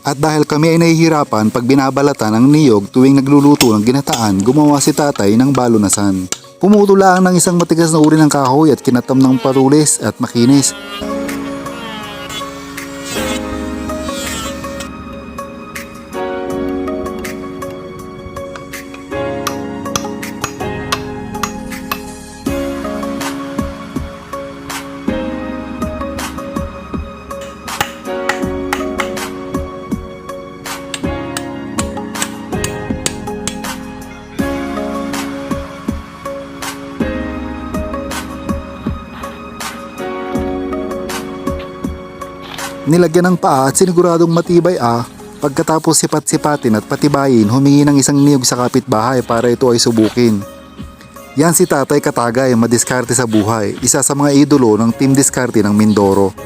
At dahil kami ay nahihirapan pag binabalatan ang niyog tuwing nagluluto ng ginataan, gumawa si tatay ng balunasan. Pumuto lang ng isang matigas na uri ng kahoy at kinatam ng parulis at makinis. Nilagyan ng paa at siniguradong matibay. Pagkatapos sipat-sipatin at patibayin, humingi ng isang niyog sa kapitbahay para ito ay subukin. Yan si Tatay Katagay, madiskarte sa buhay, isa sa mga idolo ng Team Diskarte ng Mindoro.